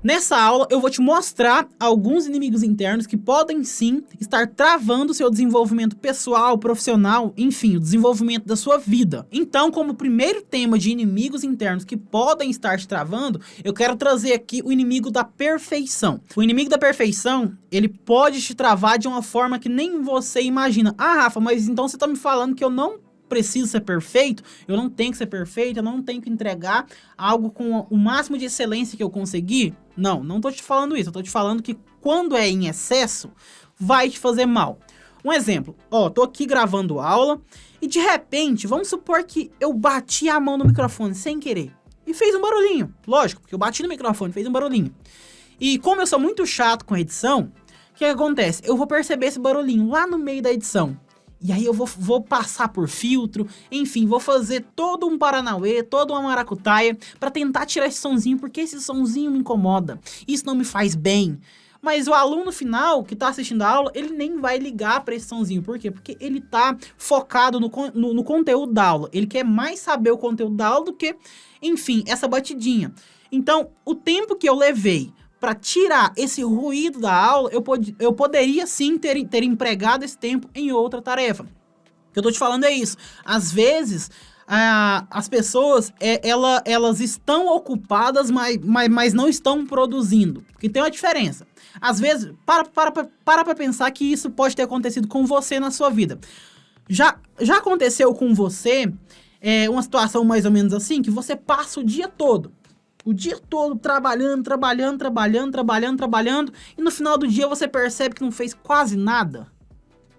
Nessa aula, eu vou te mostrar alguns inimigos internos que podem sim estar travando o seu desenvolvimento pessoal, profissional, enfim, o desenvolvimento da sua vida. Então, como primeiro tema de inimigos internos que podem estar te travando, eu quero trazer aqui o inimigo da perfeição. O inimigo da perfeição, ele pode te travar de uma forma que nem você imagina. Ah, Rafa, mas então você tá me falando que eu não preciso ser perfeito, eu não tenho que ser perfeito, eu não tenho que entregar algo com o máximo de excelência que eu conseguir? Não tô te falando isso, eu tô te falando que quando é em excesso, vai te fazer mal. Um exemplo, tô aqui gravando aula e de repente, vamos supor que eu bati a mão no microfone sem querer e fez um barulhinho, lógico, porque eu bati no microfone, fez um barulhinho. E como eu sou muito chato com a edição, o que acontece? Eu vou perceber esse barulhinho lá no meio da edição. E aí eu vou passar por filtro, enfim, vou fazer todo um paranauê, toda uma maracutaia pra tentar tirar esse sonzinho, porque esse sonzinho me incomoda, isso não me faz bem. Mas o aluno final que tá assistindo a aula, ele nem vai ligar pra esse sonzinho. Por quê? Porque ele tá focado no conteúdo da aula. Ele quer mais saber o conteúdo da aula do que, enfim, essa batidinha. Então, o tempo que eu levei para tirar esse ruído da aula, eu poderia sim ter empregado esse tempo em outra tarefa. O que eu tô te falando é isso. Às vezes, as pessoas, elas estão ocupadas, mas não estão produzindo. Porque tem uma diferença. Às vezes, para pensar que isso pode ter acontecido com você na sua vida. Já aconteceu com você uma situação mais ou menos assim, que você passa o dia todo trabalhando, e no final do dia você percebe que não fez quase nada.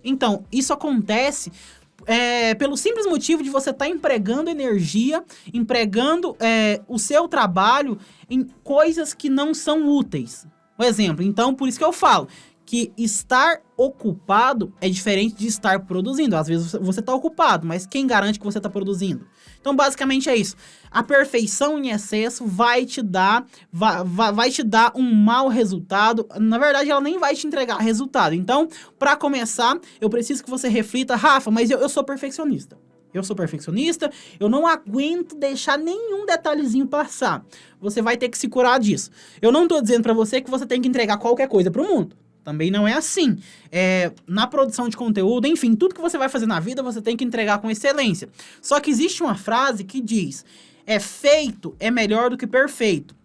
Então, isso acontece pelo simples motivo de você estar empregando energia, empregando o seu trabalho em coisas que não são úteis. Um exemplo, então, por isso que eu falo que estar ocupado é diferente de estar produzindo. Às vezes você está ocupado, mas quem garante que você está produzindo? Então, basicamente é isso. A perfeição em excesso vai te dar um mau resultado. Na verdade, ela nem vai te entregar resultado. Então, para começar, eu preciso que você reflita, Rafa, mas eu sou perfeccionista. Eu não aguento deixar nenhum detalhezinho passar. Você vai ter que se curar disso. Eu não tô dizendo para você que você tem que entregar qualquer coisa pro mundo. Também não é assim. Na produção de conteúdo, enfim, tudo que você vai fazer na vida, você tem que entregar com excelência. Só que existe uma frase que diz, feito é melhor do que perfeito.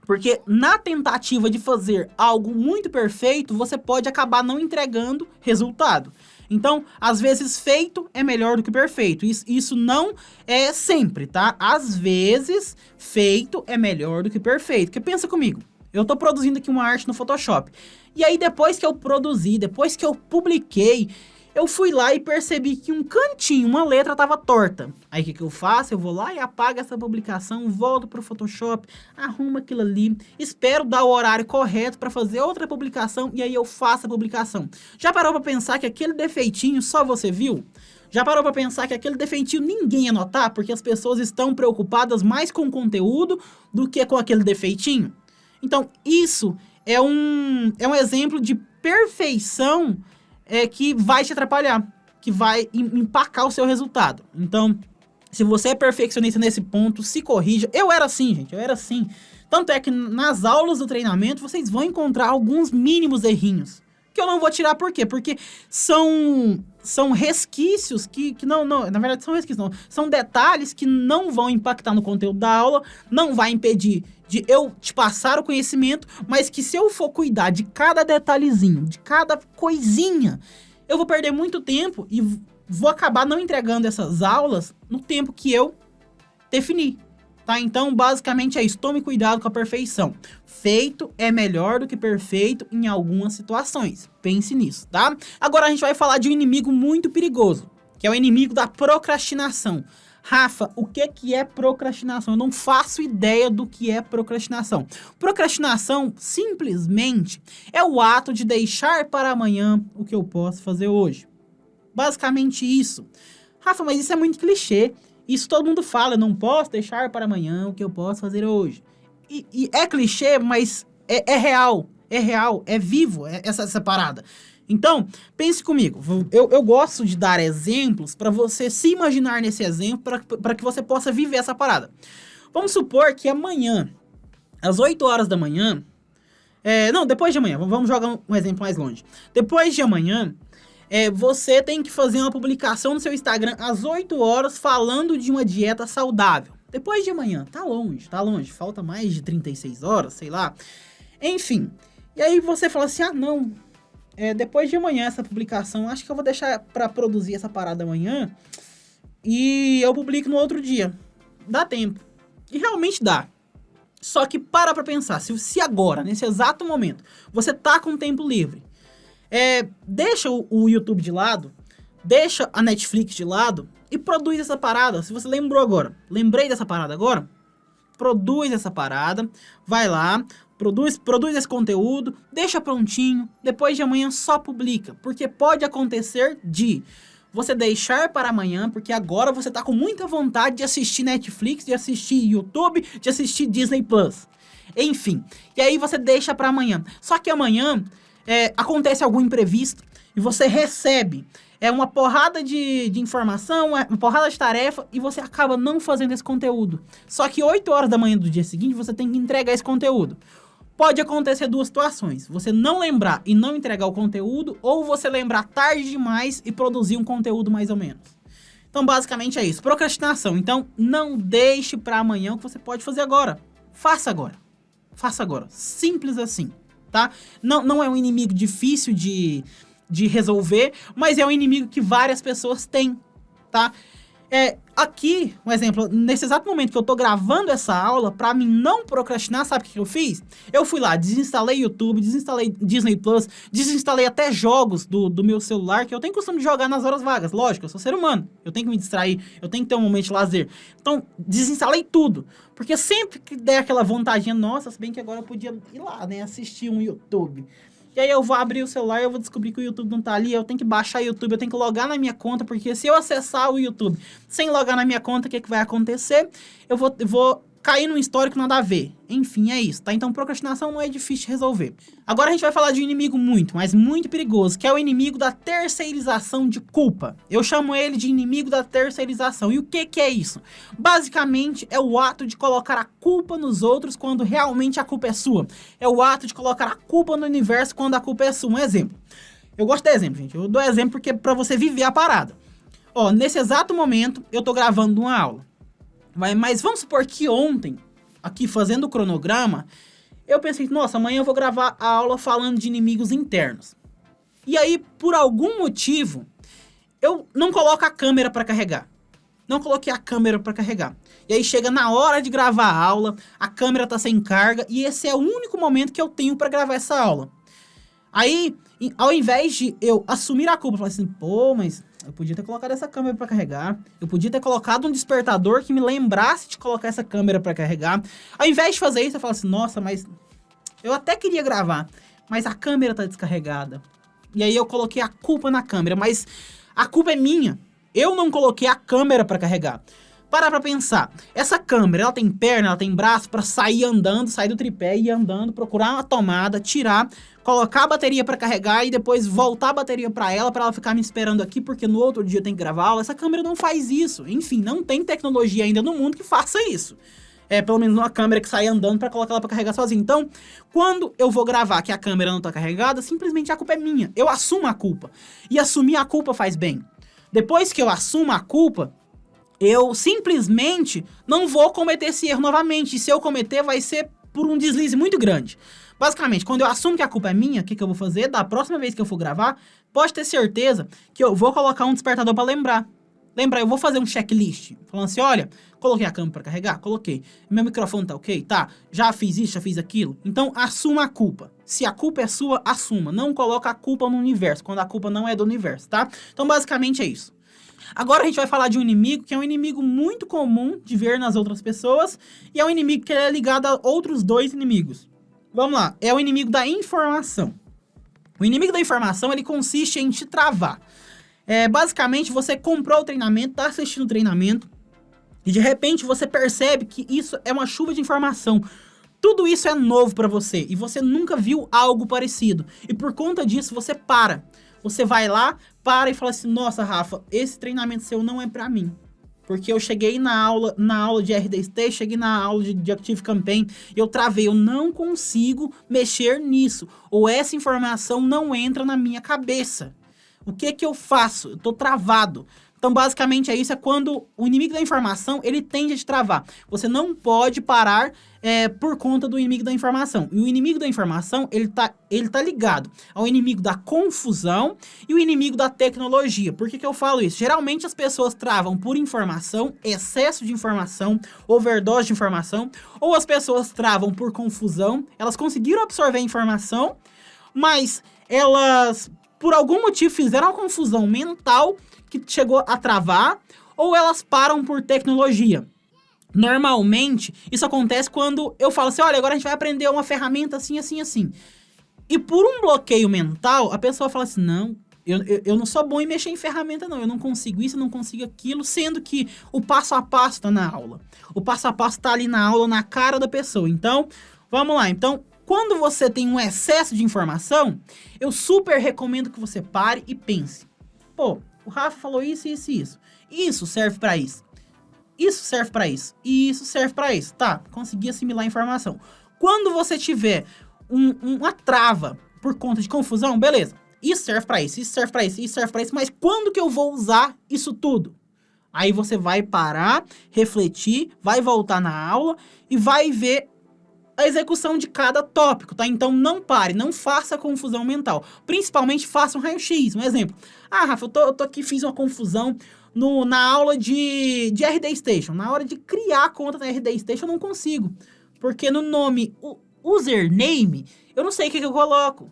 Porque na tentativa de fazer algo muito perfeito, você pode acabar não entregando resultado. Então, às vezes, feito é melhor do que perfeito. Isso não é sempre, tá? Às vezes, feito é melhor do que perfeito. Porque pensa comigo. Eu tô produzindo aqui uma arte no Photoshop. E aí, depois que eu produzi, depois que eu publiquei, eu fui lá e percebi que um cantinho, uma letra tava torta. Aí, o que eu faço? Eu vou lá e apago essa publicação, volto pro Photoshop, arrumo aquilo ali, espero dar o horário correto para fazer outra publicação e aí eu faço a publicação. Já parou pra pensar que aquele defeitinho só você viu? Já parou pra pensar que aquele defeitinho ninguém ia notar? Porque as pessoas estão preocupadas mais com o conteúdo do que com aquele defeitinho? Então, isso é um exemplo de perfeição que vai te atrapalhar, que vai empacar o seu resultado. Então, se você é perfeccionista nesse ponto, se corrija. Eu era assim, gente, eu era assim. Tanto é que nas aulas do treinamento, vocês vão encontrar alguns mínimos errinhos. Que eu não vou tirar por quê? Porque são resquícios que não, na verdade são resquícios não. São detalhes que não vão impactar no conteúdo da aula, não vai impedir de eu te passar o conhecimento, mas que se eu for cuidar de cada detalhezinho, de cada coisinha, eu vou perder muito tempo e vou acabar não entregando essas aulas no tempo que eu defini. Tá? Então, basicamente é isso. Tome cuidado com a perfeição. Feito é melhor do que perfeito em algumas situações. Pense nisso, tá? Agora a gente vai falar de um inimigo muito perigoso, que é o inimigo da procrastinação. Rafa, o que é procrastinação? Eu não faço ideia do que é procrastinação. Procrastinação, simplesmente, é o ato de deixar para amanhã o que eu posso fazer hoje. Basicamente isso. Rafa, mas isso é muito clichê. Isso todo mundo fala, eu não posso deixar para amanhã o que eu posso fazer hoje. E é clichê, mas é real, é vivo essa parada. Então, pense comigo, eu gosto de dar exemplos para você se imaginar nesse exemplo, para que você possa viver essa parada. Vamos supor que amanhã, às 8 horas da manhã, Não, depois de amanhã. Vamos jogar um exemplo mais longe. Depois de amanhã, você tem que fazer uma publicação no seu Instagram às 8 horas falando de uma dieta saudável. Depois de amanhã. Tá longe. Falta mais de 36 horas, sei lá. Enfim. E aí você fala assim, não. Depois de amanhã essa publicação, acho que eu vou deixar pra produzir essa parada amanhã e eu publico no outro dia. Dá tempo. E realmente dá. Só que para pra pensar, se agora, nesse exato momento, você tá com tempo livre, deixa o YouTube de lado, deixa a Netflix de lado e produz essa parada. Se você lembrou agora, lembrei dessa parada agora, produz essa parada, vai lá, produz esse conteúdo, deixa prontinho, depois de amanhã só publica, porque pode acontecer de você deixar para amanhã, porque agora você tá com muita vontade de assistir Netflix, de assistir YouTube, de assistir Disney Plus. Enfim, e aí você deixa para amanhã. Só que amanhã acontece algum imprevisto e você recebe uma porrada de informação, uma porrada de tarefa e você acaba não fazendo esse conteúdo. Só que 8 horas da manhã do dia seguinte você tem que entregar esse conteúdo. Pode acontecer duas situações, você não lembrar e não entregar o conteúdo, ou você lembrar tarde demais e produzir um conteúdo mais ou menos. Então, basicamente é isso, procrastinação. Então, não deixe para amanhã o que você pode fazer agora. Faça agora. Simples assim, tá? Não é um inimigo difícil de resolver, mas é um inimigo que várias pessoas têm, tá? Aqui, um exemplo, nesse exato momento que eu tô gravando essa aula, pra mim não procrastinar, sabe o que eu fiz? Eu fui lá, desinstalei YouTube, desinstalei Disney Plus, desinstalei até jogos do meu celular, que eu tenho costume de jogar nas horas vagas. Lógico, eu sou ser humano, eu tenho que me distrair, eu tenho que ter um momento de lazer. Então, desinstalei tudo, porque sempre que der aquela vontadinha, nossa, se bem que agora eu podia ir lá, né, assistir um YouTube. E aí eu vou abrir o celular e eu vou descobrir que o YouTube não tá ali, eu tenho que baixar o YouTube, eu tenho que logar na minha conta, porque se eu acessar o YouTube sem logar na minha conta, o que vai acontecer? Eu vou cair num histórico nada a ver. Enfim, é isso, tá? Então procrastinação não é difícil de resolver. Agora a gente vai falar de um inimigo muito, mas muito perigoso, que é o inimigo da terceirização de culpa. Eu chamo ele de inimigo da terceirização. E o que é isso? Basicamente é o ato de colocar a culpa nos outros quando realmente a culpa é sua. É o ato de colocar a culpa no universo quando a culpa é sua. Um exemplo. Eu gosto de exemplo, gente. Eu dou exemplo porque é pra você viver a parada. Nesse exato momento eu tô gravando uma aula. Mas vamos supor que ontem, aqui fazendo o cronograma, eu pensei, nossa, amanhã eu vou gravar a aula falando de inimigos internos. E aí, por algum motivo, eu não coloco a câmera para carregar. Não coloquei a câmera para carregar. E aí chega na hora de gravar a aula, a câmera tá sem carga, e esse é o único momento que eu tenho para gravar essa aula. Aí, ao invés de eu assumir a culpa, falar assim, mas eu podia ter colocado essa câmera para carregar, eu podia ter colocado um despertador que me lembrasse de colocar essa câmera para carregar. Ao invés de fazer isso, eu falo assim, nossa, mas eu até queria gravar, mas a câmera tá descarregada. E aí eu coloquei a culpa na câmera, mas a culpa é minha. Eu não coloquei a câmera para carregar. Para pra pensar, essa câmera, ela tem perna, ela tem braço para sair andando, sair do tripé e ir andando, procurar uma tomada, tirar, colocar a bateria para carregar e depois voltar a bateria para ela ficar me esperando aqui, porque no outro dia eu tenho que gravar aula. Essa câmera não faz isso. Enfim, não tem tecnologia ainda no mundo que faça isso. Pelo menos uma câmera que sai andando para colocar ela para carregar sozinha. Então, quando eu vou gravar que a câmera não tá carregada, simplesmente a culpa é minha. Eu assumo a culpa. E assumir a culpa faz bem. Depois que eu assumo a culpa, eu simplesmente não vou cometer esse erro novamente. E se eu cometer, vai ser por um deslize muito grande. Basicamente, quando eu assumo que a culpa é minha, o que eu vou fazer? Da próxima vez que eu for gravar, pode ter certeza que eu vou colocar um despertador para lembrar. Eu vou fazer um checklist. Falando assim, olha, coloquei a câmera para carregar? Coloquei. Meu microfone tá ok? Tá. Já fiz isso, já fiz aquilo? Então, assuma a culpa. Se a culpa é sua, assuma. Não coloca a culpa no universo, quando a culpa não é do universo, tá? Então, basicamente é isso. Agora a gente vai falar de um inimigo que é um inimigo muito comum de ver nas outras pessoas e é um inimigo que é ligado a outros dois inimigos. Vamos lá, é o inimigo da informação. O inimigo da informação, ele consiste em te travar. Basicamente, você comprou o treinamento, tá assistindo o treinamento e de repente você percebe que isso é uma chuva de informação. Tudo isso é novo para você e você nunca viu algo parecido. E por conta disso, você para. Você vai lá, para e fala assim, nossa, Rafa, esse treinamento seu não é pra mim. Porque eu cheguei na aula de RD Station, cheguei na aula de Active Campaign, eu travei, eu não consigo mexer nisso. Ou essa informação não entra na minha cabeça. O que que eu faço? Eu tô travado. Então, basicamente, isso é quando o inimigo da informação, ele tende a te travar. Você não pode parar por conta do inimigo da informação. E o inimigo da informação, ele tá ligado ao inimigo da confusão e o inimigo da tecnologia. Por que que eu falo isso? Geralmente, as pessoas travam por informação, excesso de informação, overdose de informação, ou as pessoas travam por confusão. Elas conseguiram absorver a informação, mas elas, por algum motivo, fizeram uma confusão mental que chegou a travar, ou elas param por tecnologia. Normalmente, isso acontece quando eu falo assim, olha, agora a gente vai aprender uma ferramenta assim, assim, assim. E por um bloqueio mental, a pessoa fala assim, não, eu não sou bom em mexer em ferramenta, não. Eu não consigo isso, eu não consigo aquilo, sendo que o passo a passo tá na aula. O passo a passo tá ali na aula, na cara da pessoa. Então, vamos lá. Então, quando você tem um excesso de informação, eu super recomendo que você pare e pense. Pô, o Rafa falou isso, isso e isso. Isso serve pra isso. Isso serve pra isso. E isso serve pra isso. Tá, consegui assimilar a informação. Quando você tiver uma trava por conta de confusão, beleza. Isso serve pra isso, isso serve pra isso, isso serve pra isso. Mas quando que eu vou usar isso tudo? Aí você vai parar, refletir, vai voltar na aula e vai ver a execução de cada tópico, tá? Então não pare, não faça confusão mental. Principalmente faça um raio-x, um exemplo. Ah, Rafa, eu tô aqui, fiz uma confusão na aula de RD Station. Na hora de criar a conta na RD Station eu não consigo. Porque no nome username, eu não sei o que eu coloco.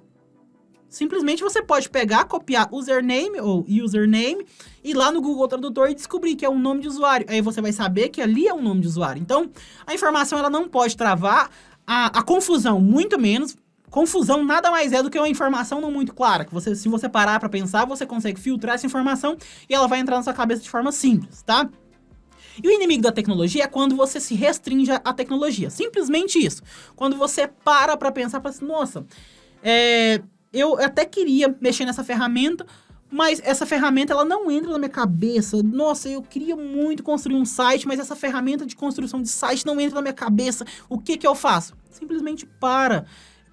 Simplesmente você pode pegar, copiar username ou username, ir lá no Google Tradutor e descobrir que é um nome de usuário. Aí você vai saber que ali é um nome de usuário. Então, a informação ela não pode travar, a confusão muito menos. Confusão nada mais é do que uma informação não muito clara. Que você, se você parar para pensar, você consegue filtrar essa informação e ela vai entrar na sua cabeça de forma simples, tá? E o inimigo da tecnologia é quando você se restringe à tecnologia. Simplesmente isso. Quando você para pensar, fala assim, nossa, eu até queria mexer nessa ferramenta, mas essa ferramenta ela não entra na minha cabeça. Nossa, eu queria muito construir um site, mas essa ferramenta de construção de site não entra na minha cabeça. O que que eu faço? Simplesmente para.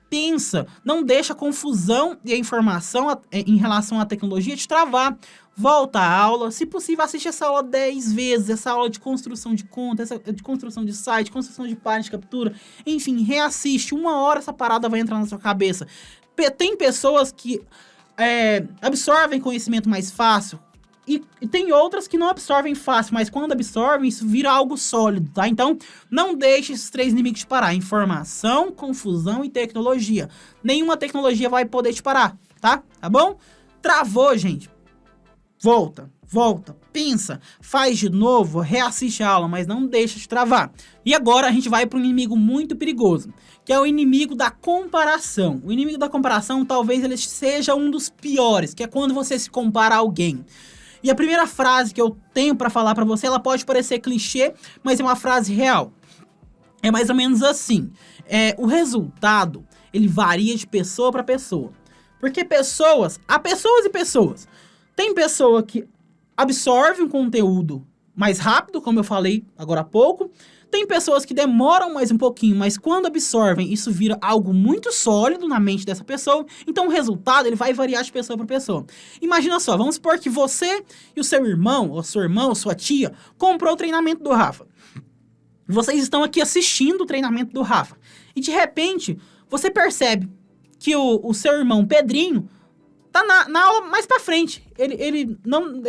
Pensa, não deixa a confusão e a informação em relação à tecnologia te travar. Volta à aula, se possível assiste essa aula 10 vezes, essa aula de construção de conta, de construção de site, construção de página de captura, enfim, reassiste, 1 hora essa parada vai entrar na sua cabeça. Tem pessoas que absorvem conhecimento mais fácil, e tem outras que não absorvem fácil, mas quando absorvem, isso vira algo sólido, tá? Então, não deixe esses 3 inimigos te parar. Informação, confusão e tecnologia. Nenhuma tecnologia vai poder te parar, tá? Tá bom? Travou, gente. Volta, pensa, faz de novo, reassiste a aula, mas não deixa de travar. E agora a gente vai para um inimigo muito perigoso, que é o inimigo da comparação. O inimigo da comparação talvez ele seja um dos piores, que é quando você se compara a alguém. E a primeira frase que eu tenho para falar para você, ela pode parecer clichê, mas é uma frase real. É mais ou menos assim. O resultado, ele varia de pessoa para pessoa. Porque há pessoas e pessoas. Tem pessoa que absorve um conteúdo mais rápido, como eu falei agora há pouco. Tem pessoas que demoram mais um pouquinho, mas quando absorvem, isso vira algo muito sólido na mente dessa pessoa. Então o resultado ele vai variar de pessoa para pessoa. Imagina só, vamos supor que você e o seu irmão, ou seu irmão, ou sua tia, comprou o treinamento do Rafa. Vocês estão aqui assistindo o treinamento do Rafa. E de repente, você percebe que o seu irmão Pedrinho tá na aula mais pra frente. Ele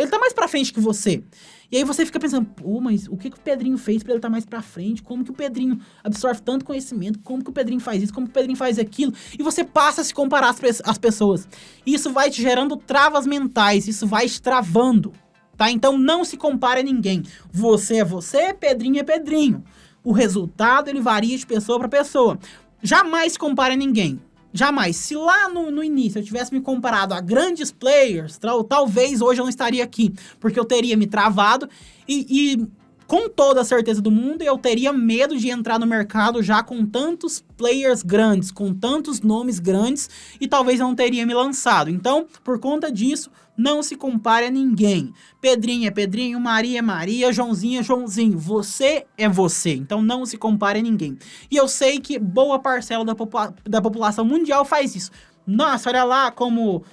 tá mais pra frente que você. E aí você fica pensando, pô, mas o que o Pedrinho fez pra ele estar mais pra frente? Como que o Pedrinho absorve tanto conhecimento? Como que o Pedrinho faz isso? Como que o Pedrinho faz aquilo? E você passa a se comparar às pessoas. E isso vai te gerando travas mentais, isso vai te travando, tá? Então não se compare a ninguém. Você é você, Pedrinho é Pedrinho. O resultado, ele varia de pessoa pra pessoa. Jamais se compare a ninguém. Jamais. Se lá no início eu tivesse me comparado a grandes players, talvez hoje eu não estaria aqui, porque eu teria me travado e com toda a certeza do mundo, eu teria medo de entrar no mercado já com tantos players grandes, com tantos nomes grandes, e talvez eu não teria me lançado. Então, por conta disso, não se compare a ninguém. Pedrinho é Pedrinho, Maria é Maria, Joãozinho é Joãozinho. Você é você, então não se compare a ninguém. E eu sei que boa parcela da população mundial faz isso. Nossa, olha lá como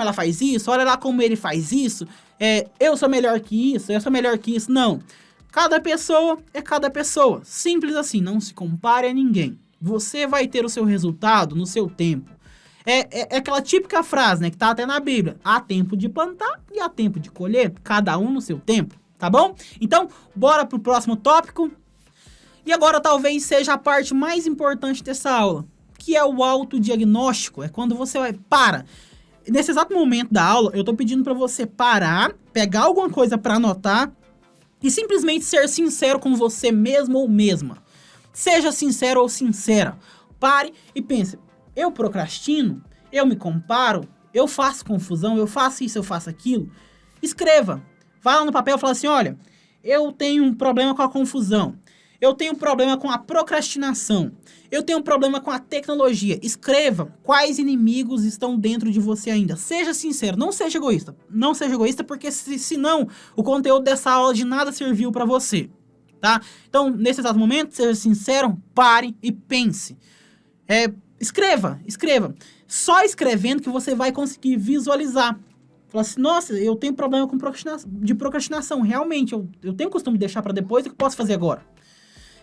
ela faz isso, olha lá como ele faz isso. Eu sou melhor que isso, eu sou melhor que isso. Não. Cada pessoa é cada pessoa. Simples assim, não se compare a ninguém. Você vai ter o seu resultado no seu tempo. É aquela típica frase, né, que tá até na Bíblia. Há tempo de plantar e há tempo de colher, cada um no seu tempo, tá bom? Então, bora pro próximo tópico. E agora talvez seja a parte mais importante dessa aula, que é o autodiagnóstico. É quando você para. Nesse exato momento da aula, eu tô pedindo pra você parar, pegar alguma coisa pra anotar e simplesmente ser sincero com você mesmo ou mesma. Seja sincero ou sincera. Pare e pense, eu procrastino? Eu me comparo? Eu faço confusão? Eu faço isso, eu faço aquilo? Escreva. Vai lá no papel e fala assim, olha, eu tenho um problema com a confusão. Eu tenho um problema com a procrastinação. Eu tenho um problema com a tecnologia. Escreva quais inimigos estão dentro de você ainda. Seja sincero, não seja egoísta. Não seja egoísta porque senão o conteúdo dessa aula de nada serviu para você, tá? Então, nesse exato momento, seja sincero, pare e pense. Escreva. Só escrevendo que você vai conseguir visualizar. Fala assim, nossa, eu tenho problema com procrastinação. Realmente, eu tenho costume de deixar para depois, o que eu posso fazer agora?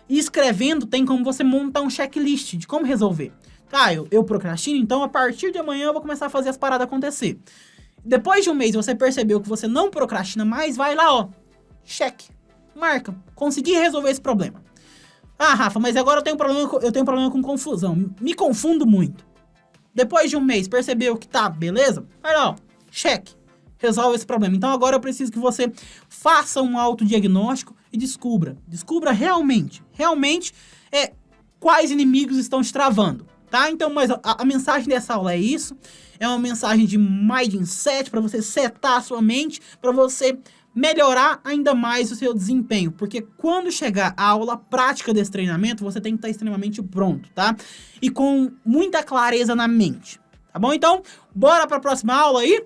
E escrevendo tem como você montar um checklist de como resolver. Tá, eu procrastino, então a partir de amanhã eu vou começar a fazer as paradas acontecer. Depois de um mês você percebeu que você não procrastina mais, vai lá, ó, cheque, marca, consegui resolver esse problema. Ah, Rafa, mas agora eu tenho problema com confusão, me confundo muito. Depois de um mês percebeu que tá, beleza? Vai lá, ó, cheque, resolve esse problema. Então agora eu preciso que você faça um autodiagnóstico e descubra realmente quais inimigos estão te travando, tá? Então, mas a mensagem dessa aula é isso, é uma mensagem de mindset para você setar a sua mente, para você melhorar ainda mais o seu desempenho, porque quando chegar a aula prática desse treinamento, você tem que estar extremamente pronto, tá? E com muita clareza na mente, tá bom? Então, bora para a próxima aula aí?